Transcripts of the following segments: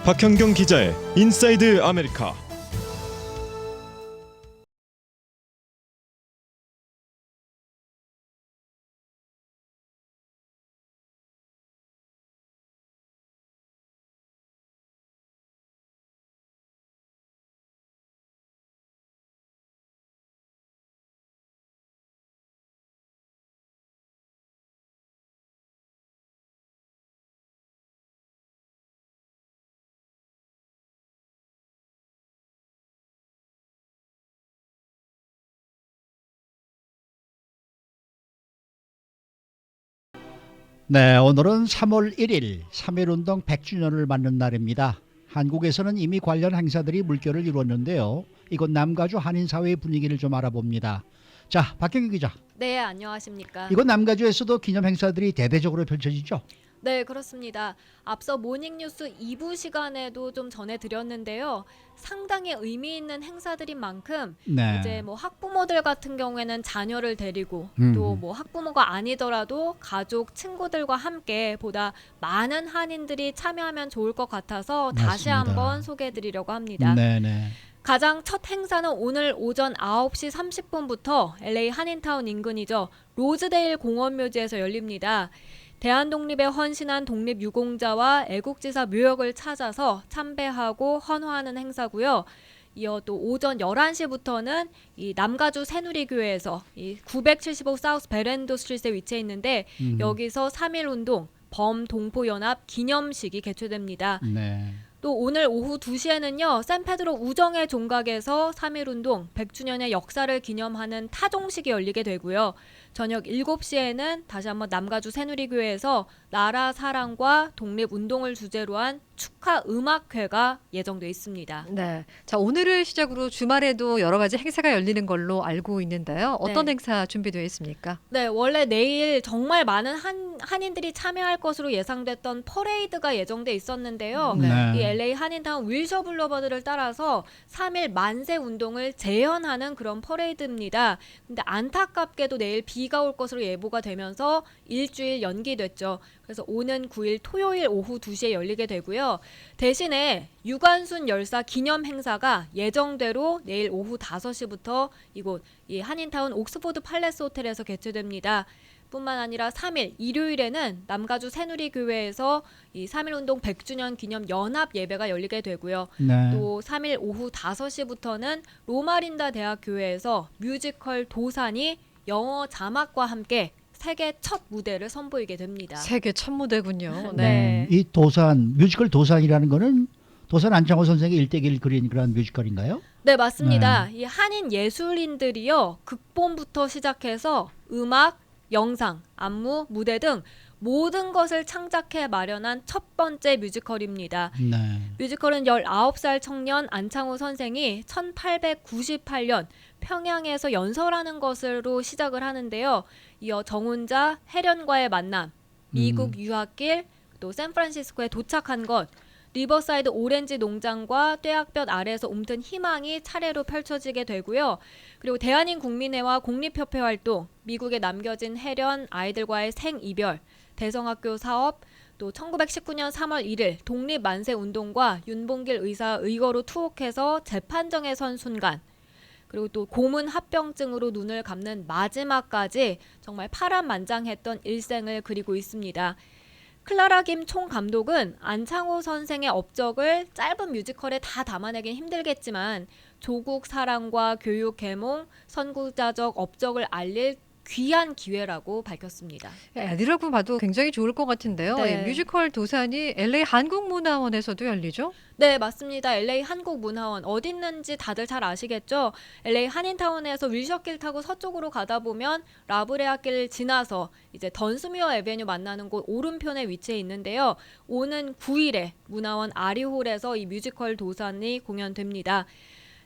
박현경 기자의 인사이드 아메리카. 네, 오늘은 3월 1일 3.1운동 100주년을 맞는 날입니다. 한국에서는 이미 관련 행사들이 물결을 이루었는데요. 이곳 남가주 한인사회의 분위기를 좀 알아봅니다. 자, 박경규 기자. 네, 안녕하십니까. 이곳 남가주에서도 기념 행사들이 대대적으로 펼쳐지죠? 네, 그렇습니다. 앞서 모닝뉴스 2부 시간에도 좀 전해드렸는데요. 상당히 의미 있는 행사들인 만큼 네. 이제 뭐 학부모들 같은 경우에는 자녀를 데리고 또 음. 뭐 학부모가 아니더라도 가족, 친구들과 함께 보다 많은 한인들이 참여하면 좋을 것 같아서 다시 맞습니다. 한번 소개해드리려고 합니다. 네네. 가장 첫 행사는 오늘 오전 9시 30분부터 LA 한인타운 인근이죠. 로즈데일 공원묘지에서 열립니다. 대한독립에 헌신한 독립유공자와 애국지사 묘역을 찾아서 참배하고 헌화하는 행사고요. 이어 또 오전 11시부터는 이 남가주 새누리교회에서 이 975 사우스 베렌도 스트리트에 위치해 있는데 여기서 3.1운동 범동포연합 기념식이 개최됩니다. 네. 또 오늘 오후 2시에는요. 샌페드로 우정의 종각에서 3.1운동 100주년의 역사를 기념하는 타종식이 열리게 되고요. 저녁 7시에는 다시 한번 남가주 새누리교회에서 나라 사랑과 독립운동을 주제로 한 축하 음악회가 예정돼 있습니다. 네. 자, 오늘을 시작으로 주말에도 여러 가지 행사가 열리는 걸로 알고 있는데요. 어떤 네. 행사 준비되어 있습니까? 네, 원래 내일 정말 많은 한인들이 참여할 것으로 예상됐던 퍼레이드가 예정돼 있었는데요. 네. 이 LA 한인타운 윌셔 블러버드를 따라서 3.1 만세 운동을 재현하는 그런 퍼레이드입니다. 근데 안타깝게도 내일 비가 올 것으로 예보가 되면서 일주일 연기됐죠. 그래서 오는 9일 토요일 오후 2시에 열리게 되고요. 대신에 유관순 열사 기념 행사가 예정대로 내일 오후 5시부터 이곳 이 한인타운 옥스포드 팔레스 호텔에서 개최됩니다. 뿐만 아니라 3일 일요일에는 남가주 새누리교회에서 이 3.1운동 100주년 기념 연합 예배가 열리게 되고요. 네. 또 3일 오후 5시부터는 로마린다 대학교회에서 뮤지컬 도산이 영어 자막과 함께 세계 첫 무대를 선보이게 됩니다. 세계 첫 무대군요. 네. 이 도산, 뮤지컬 도산이라는 거는 도산 안창호 선생의 일대기를 그린 그런 뮤지컬인가요? 네, 맞습니다. 이 한인 예술인들이요. 극본부터 시작해서 음악, 영상, 안무, 무대 등 모든 것을 창작해 마련한 첫 번째 뮤지컬입니다. 네. 뮤지컬은 19살 청년 안창호 선생이 1898년 평양에서 연설하는 것으로 시작을 하는데요. 이어 정훈자, 해련과의 만남, 미국 유학길, 또 샌프란시스코에 도착한 것, 리버사이드 오렌지 농장과 뙤약볕 아래에서 움튼 희망이 차례로 펼쳐지게 되고요. 그리고 대한인 국민회와 공립협회 활동, 미국에 남겨진 해련 아이들과의 생이별, 대성학교 사업, 또 1919년 3월 1일 독립만세운동과 윤봉길 의사 의거로 투옥해서 재판정에 선 순간, 그리고 또 고문 합병증으로 눈을 감는 마지막까지 정말 파란만장했던 일생을 그리고 있습니다. 클라라 김 총감독은 안창호 선생의 업적을 짧은 뮤지컬에 다 담아내긴 힘들겠지만 조국 사랑과 교육 계몽, 선구자적 업적을 알릴 귀한 기회라고 밝혔습니다. 애들하고 봐도 굉장히 좋을 것 같은데요. 네. 이 뮤지컬 도산이 LA 한국문화원에서도 열리죠? 네, 맞습니다. LA 한국문화원 어디 있는지 다들 잘 아시겠죠? LA 한인타운에서 윌셔길 타고 서쪽으로 가다 보면 라브레아길을 지나서 이제 던스뮤어 에베뉴 만나는 곳 오른편에 위치해 있는데요. 오는 9일에 문화원 아리홀에서 이 뮤지컬 도산이 공연됩니다.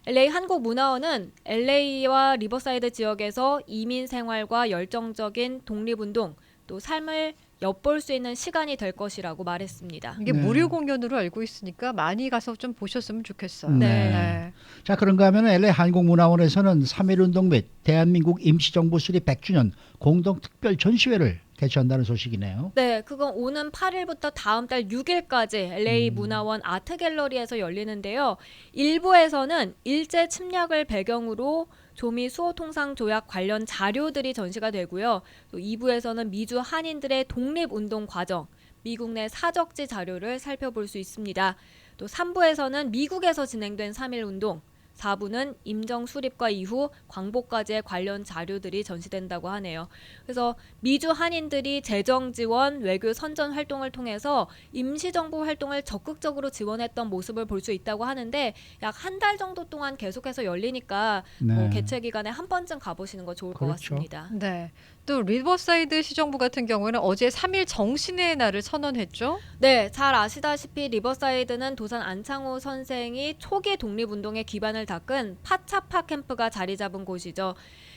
LA 한국문화원은 LA와 리버사이드 지역에서 이민 생활과 열정적인 독립운동, 또 삶을 엿볼 수 있는 시간이 될 것이라고 말했습니다. 이게 네. 무료 공연으로 알고 있으니까 많이 가서 좀 보셨으면 좋겠어요. 네. 자, 그런가 하면 LA 한국문화원에서는 3.1운동 및 대한민국 임시정부 수립 100주년 공동 특별 전시회를 개최한다는 소식이네요. 네, 그건 오는 8일부터 다음 달 6일까지 LA 문화원 아트갤러리에서 열리는데요. 일부에서는 일제 침략을 배경으로 조미 수호통상 조약 관련 자료들이 전시가 되고요. 또 2부에서는 미주 한인들의 독립운동 과정, 미국 내 사적지 자료를 살펴볼 수 있습니다. 또 3부에서는 미국에서 진행된 3.1운동, 4부는 임정 수립과 이후 광복까지의 관련 자료들이 전시된다고 하네요. 그래서 미주 한인들이 재정 지원, 외교 선전 활동을 통해서 임시정부 활동을 적극적으로 지원했던 모습을 볼 수 있다고 하는데 약 한 달 정도 동안 계속해서 열리니까 네. 개최 기간에 한 번쯤 가보시는 거 좋을 것 그렇죠. 같습니다. 네. 또 리버사이드 시정부 같은 경우에는 어제 3일 정신의 날을 선언했죠. 네, 잘 아시다시피 리버사이드는 도산 안창호 선생이 초기 독립운동의 기반을 닦은 파차파 캠프가 자리 잡은 곳이죠.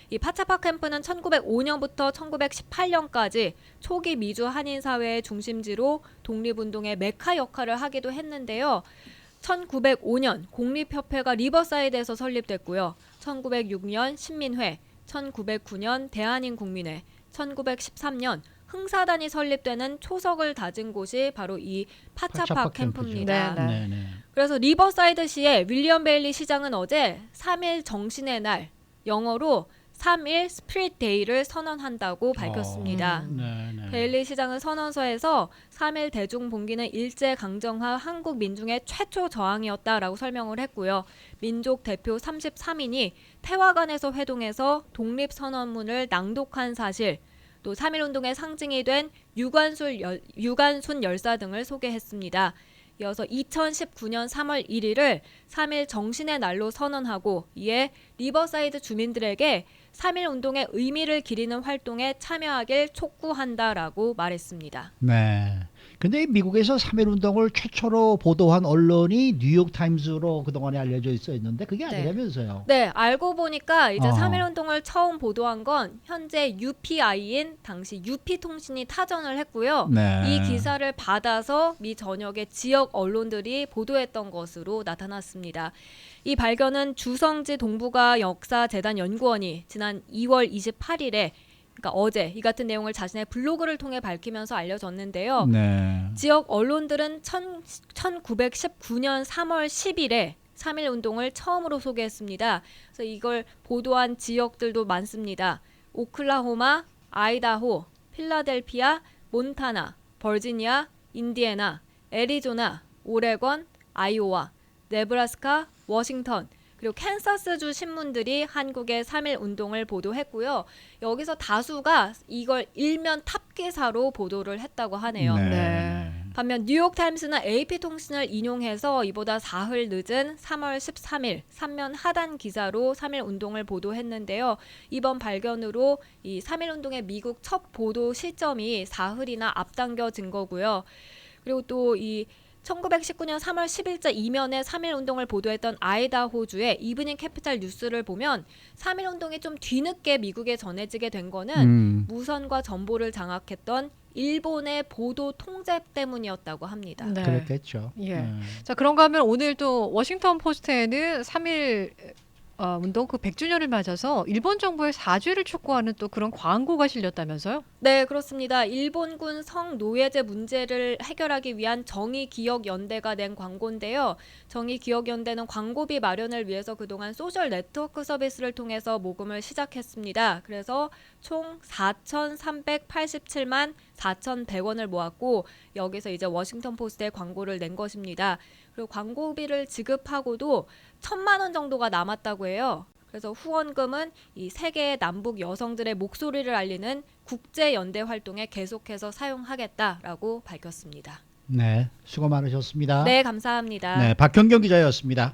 이 파차파 캠프는 1905년부터 1918년까지 초기 미주 한인 사회의 중심지로 독립운동의 메카 역할을 하기도 했는데요. 1905년 공립협회가 리버사이드에서 설립됐고요. 1906년 신민회, 1909년 대한인국민회, 1913년 흥사단이 설립되는 초석을 다진 곳이 바로 이 파차파 캠프입니다. 네, 네, 네. 그래서 리버사이드시의 윌리엄 베일리 시장은 어제 3일 정신의 날, 영어로 3일 스피릿 데이를 선언한다고 밝혔습니다. 네, 네. 베일리 시장은 선언서에서 3일 대중봉기는 일제강점하 한국 민중의 최초 저항이었다라고 설명을 했고요. 민족 대표 33인이 태화관에서 회동해서 독립선언문을 낭독한 사실, 또 3.1운동의 상징이 된 유관순 열사 등을 소개했습니다. 이어서 2019년 3월 1일을 3일 정신의 날로 선언하고 이에 리버사이드 주민들에게 3.1운동의 의미를 기리는 활동에 참여하길 촉구한다라고 말했습니다. 네. 근데 미국에서 3.1운동을 최초로 보도한 언론이 뉴욕타임즈로 그동안에 알려져 있었는데 그게 네. 아니라면서요. 네, 알고 보니까 이제 어. 3.1운동을 처음 보도한 건 현재 UPI인 당시 UP통신이 타전을 했고요. 네. 이 기사를 받아서 미 전역의 지역 언론들이 보도했던 것으로 나타났습니다. 이 발견은 주성지 동북아 역사재단 연구원이 지난 2월 28일에 그러니까 어제 이 같은 내용을 자신의 블로그를 통해 밝히면서 알려졌는데요. 네. 지역 언론들은 1919년 3월 10일에 3.1운동을 처음으로 소개했습니다. 그래서 이걸 보도한 지역들도 많습니다. 오클라호마, 아이다호, 필라델피아, 몬타나, 버지니아, 인디애나, 애리조나, 오레건, 아이오와, 네브라스카, 워싱턴, 그리고 캔사스주 신문들이 한국의 3.1운동을 보도했고요. 여기서 다수가 이걸 일면 탑기사로 보도를 했다고 하네요. 네. 반면 뉴욕타임스나 AP통신을 인용해서 이보다 사흘 늦은 3월 13일 3면 하단 기사로 3.1운동을 보도했는데요. 이번 발견으로 이 3.1운동의 미국 첫 보도 시점이 사흘이나 앞당겨진 거고요. 그리고 또 이 1919년 3월 10일자 이면에 3.1운동을 보도했던 아이다호주의 이브닝 캐피탈 뉴스를 보면 3.1운동이 좀 뒤늦게 미국에 전해지게 된 거는 무선과 정보를 장악했던 일본의 보도 통제 때문이었다고 합니다. 네. 그랬겠죠. 예. 네. 자, 그런가 하면 오늘 또 워싱턴 포스트에는 3.1 운동 그 100주년을 맞아서 일본 정부의 사죄를 촉구하는 또 그런 광고가 실렸다면서요? 네, 그렇습니다. 일본군 성노예제 문제를 해결하기 위한 정의기억연대가 낸 광고인데요. 정의기억연대는 광고비 마련을 위해서 그동안 소셜 네트워크 서비스를 통해서 모금을 시작했습니다. 그래서 총 4,387만 4,100원을 모았고 여기서 이제 워싱턴 포스트에 광고를 낸 것입니다. 그리고 광고비를 지급하고도 1,000만 원 정도가 남았다고 해요. 그래서 후원금은 이 세계의 남북 여성들의 목소리를 알리는 국제연대 활동에 계속해서 사용하겠다라고 밝혔습니다. 네. 수고 많으셨습니다. 네, 감사합니다. 네, 박현경 기자였습니다.